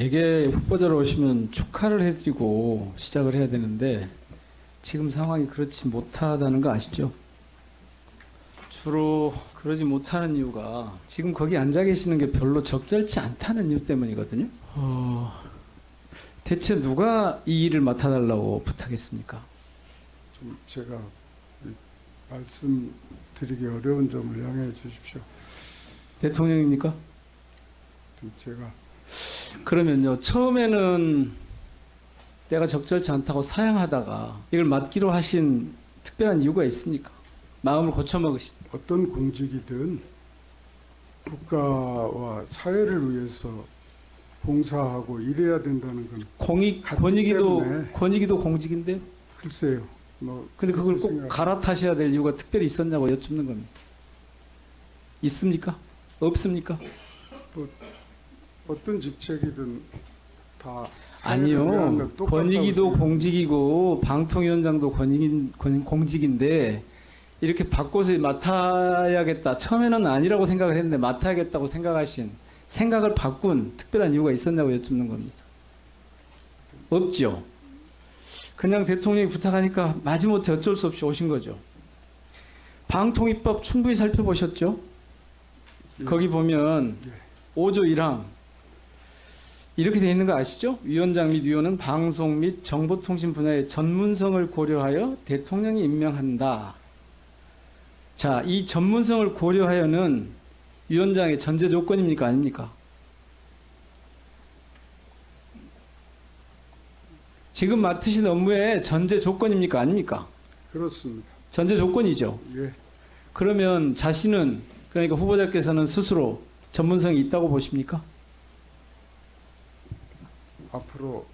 대개 후보자로 오시면 축하를 해드리고 시작을 해야 되는데 지금 상황이 그렇지 못하다는 거 아시죠? 주로 그러지 못하는 이유가 지금 거기 앉아 계시는 게 별로 적절치 않다는 이유 때문이거든요. 대체 누가 이 일을 맡아달라고 부탁했습니까? 좀 제가 말씀드리기 어려운 점을 양해해 주십시오. 대통령입니까? 좀 제가 그러면요, 처음에는 때가 적절치 않다고 사양하다가 이걸 맡기로 하신 특별한 이유가 있습니까? 마음을 고쳐먹으신. 어떤 공직이든 국가와 사회를 위해서 봉사하고 일해야 된다는 건 같기 때문에. 권익위도 공직인데. 글쎄요. 뭐 근데 그걸 그렇게 꼭 갈아타셔야 될 이유가 특별히 있었냐고 여쭙는 겁니다. 있습니까? 없습니까? 어떤 직책이든 다 사회를 위한 아니요. 건 똑같다고 권익위도 생각합니다. 공직이고 방통위원장도 공직인데 이렇게 바꿔서 맡아야겠다. 처음에는 아니라고 생각을 했는데 맡아야겠다고 생각하신 생각을 바꾼 특별한 이유가 있었냐고 여쭙는 겁니다. 없죠. 그냥 대통령이 부탁하니까 마지못해 어쩔 수 없이 오신 거죠. 방통위법 충분히 살펴보셨죠? 예. 거기 보면 예. 5조 1항 이렇게 되어 있는 거 아시죠? 위원장 및 위원은 방송 및 정보통신 분야의 전문성을 고려하여 대통령이 임명한다. 자, 이 전문성을 고려하여는 위원장의 전제 조건입니까? 아닙니까? 지금 맡으신 업무의 전제 조건입니까? 아닙니까? 그렇습니다. 전제 조건이죠. 예. 그러면 자신은, 그러니까 후보자께서는 스스로 전문성이 있다고 보십니까? 앞으로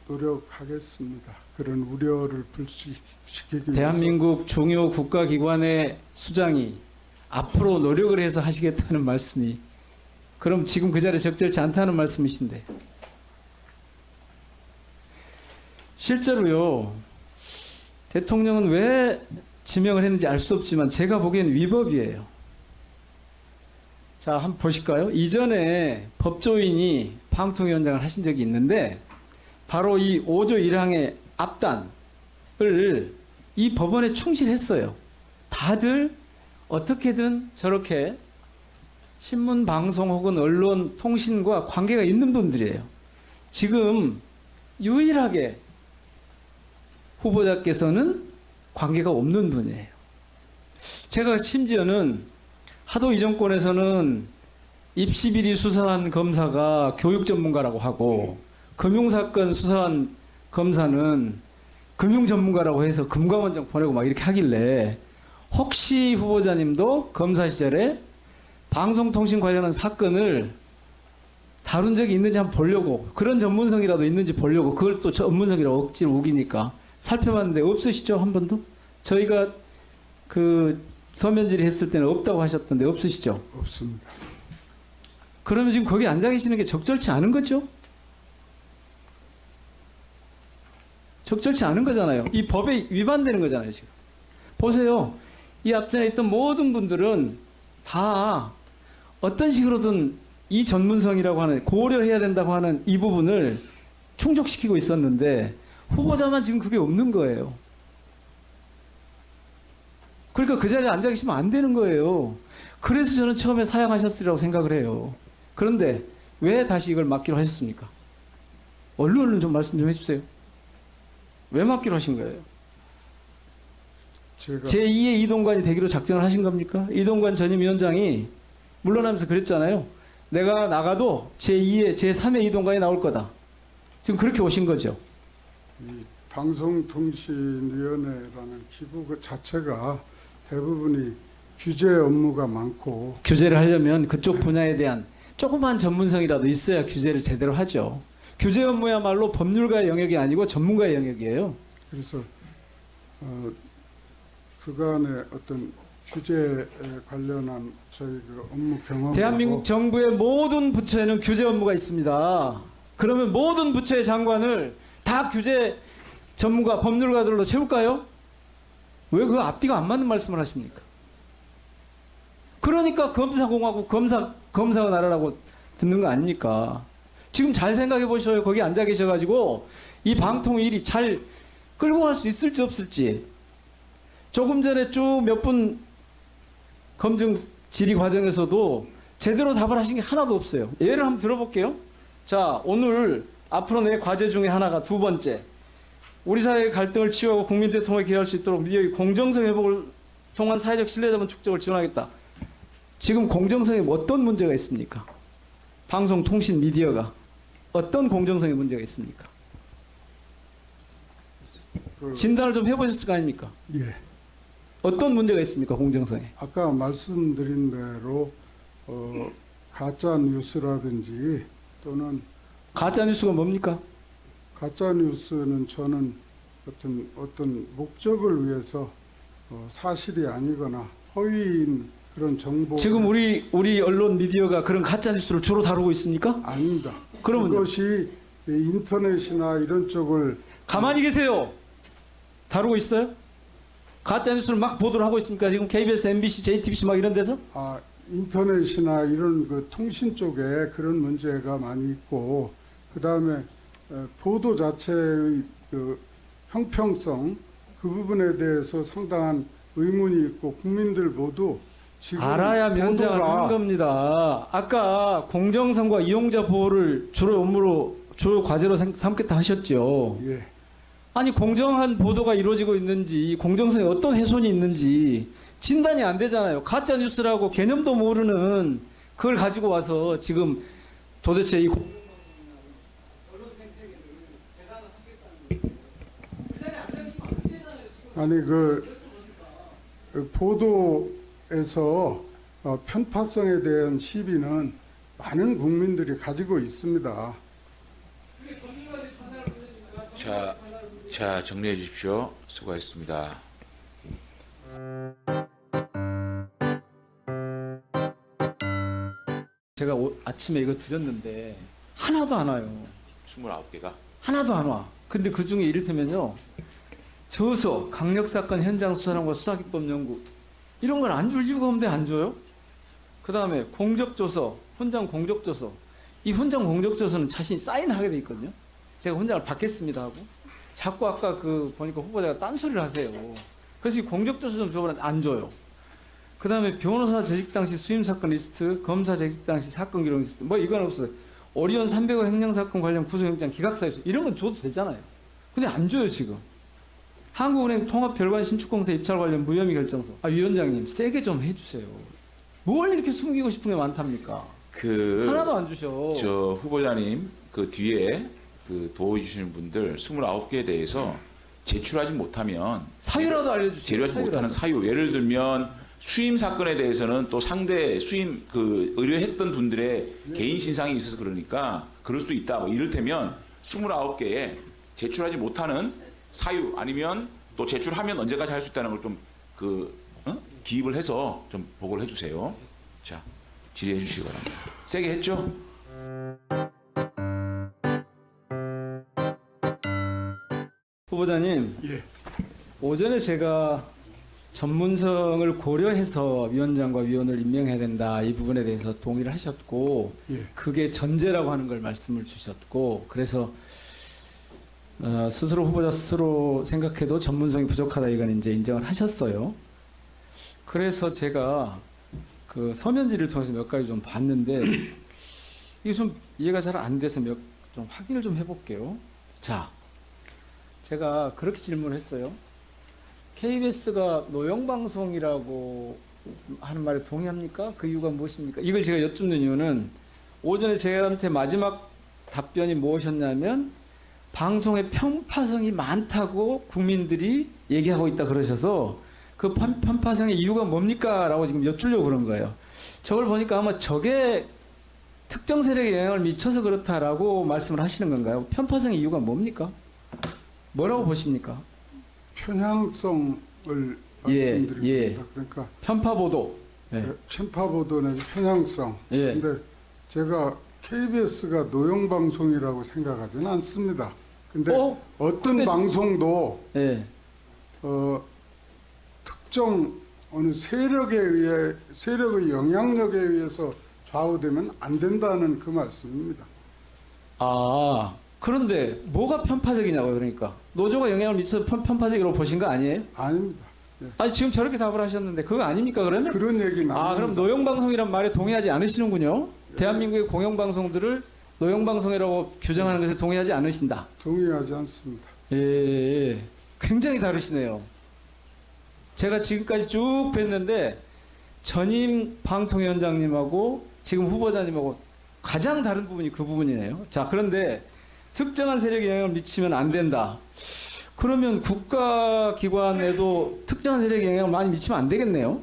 노력하겠습니다. 그런 우려를 불식시키기 위해서. 대한민국 중요 국가기관의 수장이 앞으로 노력을 해서 하시겠다는 말씀이, 그럼 지금 그 자리에 적절치 않다는 말씀이신데, 실제로요, 대통령은 왜 지명을 했는지 알 수 없지만 제가 보기엔 위법이에요. 자, 한번 보실까요? 이전에 법조인이 방통위원장을 하신 적이 있는데 바로 이 5조 1항의 앞단을 이 법원에 충실했어요. 다들 어떻게든 저렇게 신문, 방송 혹은 언론, 통신과 관계가 있는 분들이에요. 지금 유일하게 후보자께서는 관계가 없는 분이에요. 제가 심지어는 하도 이 정권에서는 입시비리 수사한 검사가 교육 전문가라고 하고 금융사건 수사한 검사는 금융 전문가라고 해서 금감원장 보내고 막 이렇게 하길래 혹시 후보자님도 검사 시절에 방송통신 관련한 사건을 다룬 적이 있는지 한번 보려고, 그런 전문성이라도 있는지 보려고, 그걸 또 전문성이라고 억지로 우기니까 살펴봤는데 없으시죠? 한 번도? 저희가 그 서면 질의했을 때는 없다고 하셨던데 없으시죠? 없습니다. 그러면 지금 거기 앉아 계시는 게 적절치 않은 거죠? 적절치 않은 거잖아요. 이 법에 위반되는 거잖아요, 지금. 보세요. 이 앞전에 있던 모든 분들은 다 어떤 식으로든 이 전문성이라고 하는, 고려해야 된다고 하는 이 부분을 충족시키고 있었는데 후보자만 지금 그게 없는 거예요. 그러니까 그 자리에 앉아 계시면 안 되는 거예요. 그래서 저는 처음에 사양하셨으리라고 생각을 해요. 그런데 왜 다시 이걸 맡기로 하셨습니까? 얼른 좀 말씀 좀 해주세요. 왜 맡기로 하신 거예요? 제가 제2의 이동관이 되기로 작정을 하신 겁니까? 이동관 전임 위원장이 물러나면서 그랬잖아요. 내가 나가도 제2의, 제3의 이동관이 나올 거다. 지금 그렇게 오신 거죠. 이 방송통신위원회라는 기구 그 자체가 대부분이 규제 업무가 많고 규제를 하려면 그쪽 분야에 대한 조그만 전문성이라도 있어야 규제를 제대로 하죠. 규제 업무야말로 법률가의 영역이 아니고 전문가의 영역이에요. 그래서 그간의 어떤 규제에 관련한 저희 그 업무 경험하고 대한민국 정부의 모든 부처에는 규제 업무가 있습니다. 그러면 모든 부처의 장관을 다 규제 전문가, 법률가들로 채울까요? 왜 그 앞뒤가 안 맞는 말씀을 하십니까? 그러니까 검사공화국, 검사가 나라라고 듣는 거 아닙니까? 지금 잘 생각해 보셔요. 거기 앉아 계셔가지고 이 방통 일이 잘 끌고 갈 수 있을지 없을지. 조금 전에 쭉 몇 분 검증 질의 과정에서도 제대로 답을 하신 게 하나도 없어요. 예를 한번 들어볼게요. 자, 오늘 앞으로 내 과제 중에 하나가 두 번째. 우리 사회의 갈등을 치유하고 국민 대통령에 기여할 수 있도록 미디어의 공정성 회복을 통한 사회적 신뢰자본 축적을 지원하겠다. 지금 공정성에 어떤 문제가 있습니까? 방송, 통신, 미디어가 어떤 공정성에 문제가 있습니까? 진단을 좀 해보셨을 거 아닙니까? 예. 어떤 문제가 있습니까? 공정성에. 아까 말씀드린 대로 가짜 뉴스라든지 또는 가짜 뉴스가 뭡니까? 가짜 뉴스는 저는 어떤 목적을 위해서 사실이 아니거나 허위인 그런 정보 지금 우리 언론 미디어가 그런 가짜 뉴스를 주로 다루고 있습니까? 아닙니다. 그러면요? 그것이 인터넷이나 이런 쪽을 가만히 계세요. 다루고 있어요? 가짜 뉴스를 막 보도를 하고 있습니까? 지금 KBS, MBC, JTBC 막 이런 데서? 인터넷이나 이런 그 통신 쪽에 그런 문제가 많이 있고 그 다음에 보도 자체의 그 형평성 그 부분에 대해서 상당한 의문이 있고 국민들 모두 지금 알아야 면장을 보도가 하는 겁니다. 아까 공정성과 이용자 보호를 주요 과제로 삼겠다 하셨죠. 예. 아니 공정한 보도가 이루어지고 있는지 공정성에 어떤 훼손이 있는지 진단이 안 되잖아요. 가짜 뉴스라고 개념도 모르는 그걸 가지고 와서 지금 도대체 이 언론 생태계를 재단하시겠다는 거예요. 아니 그 보도에서 편파성에 대한 시비는 많은 국민들이 가지고 있습니다. 자, 정리해 주십시오. 수고하셨습니다. 제가 아침에 이거 드렸는데 하나도 안 와요. 29개가? 하나도 안 와. 근데 그 중에 이를테면요. 저서 강력사건 현장 수사람과 수사기법 연구 이런 걸 안 줄 이유가 없는데 안 줘요? 그 다음에 공적조서, 훈장 공적조서. 이 훈장 공적조서는 자신이 사인하게 돼 있거든요. 제가 훈장을 받겠습니다 하고 자꾸 아까 보니까 후보자가 딴소리를 하세요. 그래서 이 공적조서 좀 줘보라는데 안 줘요. 그 다음에 변호사 재직 당시 수임사건 리스트, 검사 재직 당시 사건 기록 리스트, 뭐 이건 없어요. 오리온 300호 횡령사건 관련 구속영장 기각사유서 이런 건 줘도 되잖아요. 근데 안 줘요 지금. 한국은행 통합별관 신축공사 입찰 관련 무혐의 결정서. 위원장님 세게 좀 해주세요. 뭘 이렇게 숨기고 싶은 게 많답니까? 하나도 안 주셔. 저 후보자님 그 뒤에 그 도와주시는 분들 29개에 대해서 제출하지 못하면 사유라도 알려주세요. 제출하지 못하는 사유. 예를 들면 수임 사건에 대해서는 또 상대 수임 의뢰했던 분들의 개인 신상이 있어서 그러니까 그럴 수도 있다. 뭐 이를테면 29개에 제출하지 못하는 사유 아니면 또 제출하면 언제까지 할 수 있다는 걸 좀 기입을 해서 좀 보고를 해주세요. 자, 질의해 주시기 바랍니다. 세게 했죠? 후보자님, 예. 오전에 제가 전문성을 고려해서 위원장과 위원을 임명해야 된다 이 부분에 대해서 동의를 하셨고 예. 그게 전제라고 하는 걸 말씀을 주셨고 그래서 스스로 후보자 스스로 생각해도 전문성이 부족하다 이건 이제 인정을 하셨어요. 그래서 제가 그 서면지를 통해서 몇 가지 좀 봤는데 이게 좀 이해가 잘 안 돼서 좀 확인을 좀 해볼게요. 자, 제가 그렇게 질문을 했어요. KBS가 노영방송이라고 하는 말에 동의합니까? 그 이유가 무엇입니까? 이걸 제가 여쭙는 이유는 오전에 저한테 마지막 답변이 무엇이었냐면 방송의 편파성이 많다고 국민들이 얘기하고 있다 그러셔서 그 편파성의 이유가 뭡니까? 라고 지금 여쭈려고 그런 거예요. 저걸 보니까 아마 저게 특정 세력에 영향을 미쳐서 그렇다라고 말씀을 하시는 건가요? 편파성의 이유가 뭡니까? 뭐라고 보십니까? 편향성을 예, 말씀드립니다. 예. 그러니까 편파 보도. 네. 편파 보도 내지 편향성. 예. 근데 제가 KBS가 노영 방송이라고 생각하지는 않습니다. 근데 어떤 방송도 예. 특정 어느 세력의 영향력에 의해서 좌우되면 안 된다는 그 말씀입니다. 아, 그런데 뭐가 편파적이냐고요, 그러니까. 노조가 영향을 미쳐서 편파적이라고 보신 거 아니에요? 아닙니다. 예. 아니, 지금 저렇게 답을 하셨는데 그거 아닙니까, 그러면? 그런 얘기는 아, 그럼 아닙니다. 노영방송이란 말에 동의하지 않으시는군요. 대한민국의 공영방송들을 노영방송이라고 규정하는 것에 동의하지 않으신다. 동의하지 않습니다. 예, 굉장히 다르시네요. 제가 지금까지 쭉 뵀는데 전임 방통위원장님하고 지금 후보자님하고 가장 다른 부분이 그 부분이네요. 자, 그런데 특정한 세력에 영향을 미치면 안 된다. 그러면 국가기관에도 특정한 세력에 영향을 많이 미치면 안 되겠네요.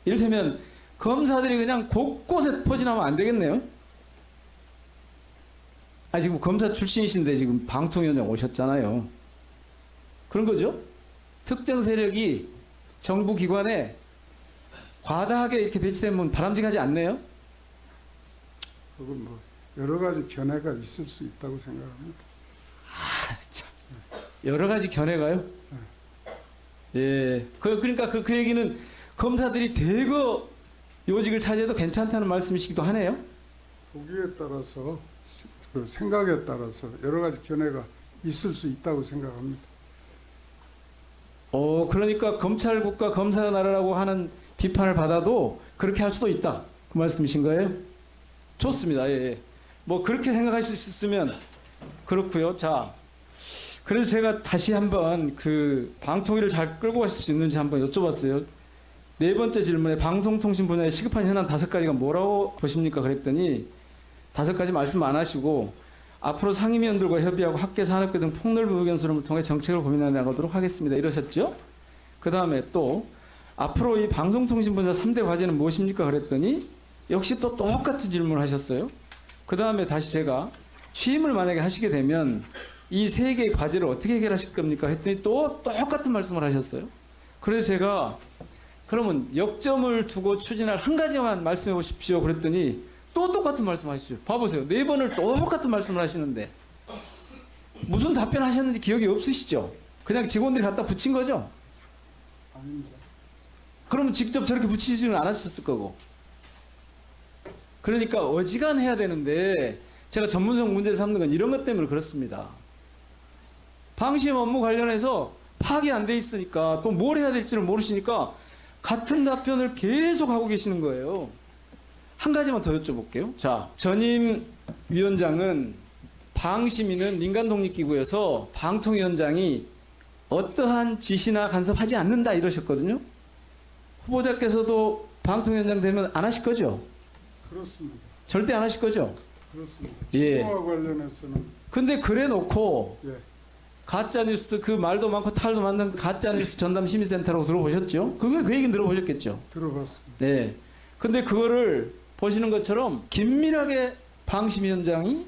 이를테면 검사들이 그냥 곳곳에 포진하면 안 되겠네요. 아, 지금 검사 출신이신데 지금 방통위원장 오셨잖아요. 그런 거죠? 특정 세력이 정부 기관에 과다하게 이렇게 배치되면 바람직하지 않네요? 그건 뭐 여러 가지 견해가 있을 수 있다고 생각합니다. 여러 가지 견해가요? 예. 그러니까 그 얘기는 검사들이 대거 요직을 차지해도 괜찮다는 말씀이시기도 하네요? 보기에 따라서 그 생각에 따라서 여러 가지 견해가 있을 수 있다고 생각합니다. 그러니까 검찰국가 검사 나라라고 하는 비판을 받아도 그렇게 할 수도 있다. 그 말씀이신 거예요? 좋습니다. 예, 예. 뭐 그렇게 생각하실 수 있으면 그렇고요. 자, 그래서 제가 다시 한번 그 방통위를 잘 끌고 가실 수 있는지 한번 여쭤봤어요. 네 번째 질문에 방송통신 분야의 시급한 현안 5가지가 뭐라고 보십니까? 그랬더니 5가지 말씀 안 하시고 앞으로 상임위원들과 협의하고 학계, 산업계 등 폭넓은 의견 수렴을 통해 정책을 고민해 나가도록 하겠습니다. 이러셨죠? 그 다음에 또 앞으로 이 방송통신 분야 3대 과제는 무엇입니까? 그랬더니 역시 또 똑같은 질문을 하셨어요. 그 다음에 다시 제가 취임을 만약에 하시게 되면 이 3개의 과제를 어떻게 해결하실 겁니까? 했더니 또 똑같은 말씀을 하셨어요. 그래서 제가 그러면 역점을 두고 추진할 한 가지만 말씀해 보십시오. 그랬더니 또 똑같은 말씀 하시죠. 봐보세요. 4번을 똑같은 말씀을 하시는데 무슨 답변하셨는지 기억이 없으시죠? 그냥 직원들이 갖다 붙인 거죠? 아닙니다. 그러면 직접 저렇게 붙이지는 않았을 거고. 그러니까 어지간해야 되는데 제가 전문성 문제를 삼는 건 이런 것 때문에 그렇습니다. 방심 업무 관련해서 파악이 안 돼 있으니까 또 뭘 해야 될지를 모르시니까 같은 답변을 계속 하고 계시는 거예요. 한 가지만 더 여쭤볼게요. 자, 전임 위원장은 방심위는 민간독립기구여서 방통위원장이 어떠한 지시나 간섭하지 않는다 이러셨거든요. 후보자께서도 방통위원장 되면 안 하실 거죠? 그렇습니다. 절대 안 하실 거죠? 그렇습니다. 예. 직무와 관련해서는 근데 그래 놓고 예. 가짜뉴스 그 말도 많고 탈도 많은 가짜뉴스 전담 심의센터라고 들어보셨죠? 그 얘기는 들어보셨겠죠? 들어봤습니다. 네. 근데 그거를 보시는 것처럼 긴밀하게 방심위원장이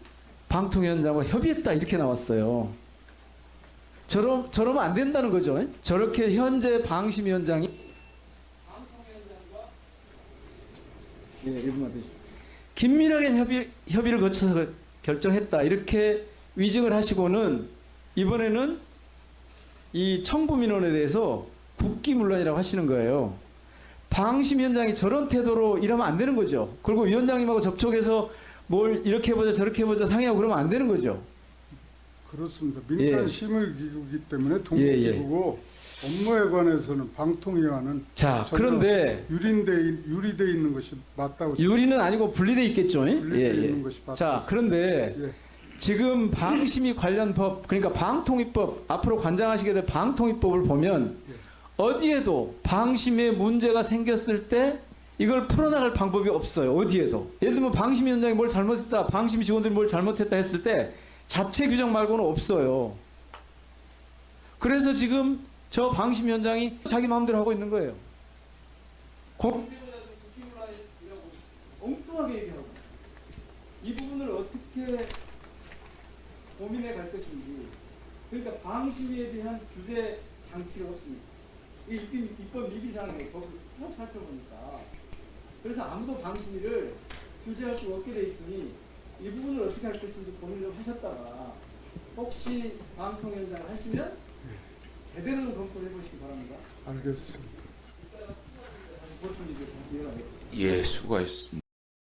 방통위원장과 협의했다 이렇게 나왔어요. 저러면 안 된다는 거죠. 저렇게 현재 방심위원장이 방통위원장과 긴밀하게 협의를 거쳐서 결정했다 이렇게 위증을 하시고는 이번에는 이 청구민원에 대해서 국기문란이라고 하시는 거예요. 방심위원장이 저런 태도로 일하면 안 되는 거죠. 그리고 위원장님하고 접촉해서 뭘 이렇게 해보자 저렇게 해보자 상의하고 그러면 안 되는 거죠. 그렇습니다. 민간 예. 심의기구이기 때문에 독립기구고 업무에 관해서는 방통위와는 자, 전혀 그런데 유리돼 있는 것이 맞다고 생각합니다. 유리는 아니고 분리돼 있겠죠. 분리돼 있는 것이 맞다고 자, 그런데 예. 지금 방심위 관련 법, 그러니까 방통위법, 앞으로 관장하시게 될 방통위법을 보면 어디에도 방심에 문제가 생겼을 때 이걸 풀어나갈 방법이 없어요. 어디에도. 예를 들면 방심위원장이 뭘 잘못했다, 방심 직원들이 뭘 잘못했다 했을 때 자체 규정 말고는 없어요. 그래서 지금 저 방심위원장이 자기 마음대로 하고 있는 거예요. 공직자들 국기문란이라고 엉뚱하게 얘기하고 이 부분을 어떻게 고민해 갈 것인지. 그러니까 방심위에 대한 규제 장치가 없습니다. 이 입법 미비사항에 법을 쭉 살펴보니까 그래서 아무도 방심위를 규제할 수 없게 돼 있으니 이 부분을 어떻게 할 것인지 고민을 좀 하셨다가 혹시 방통위원장을 하시면 제대로 검토를 해보시기 바랍니다. 알겠습니다. 예, 수고하셨습니다.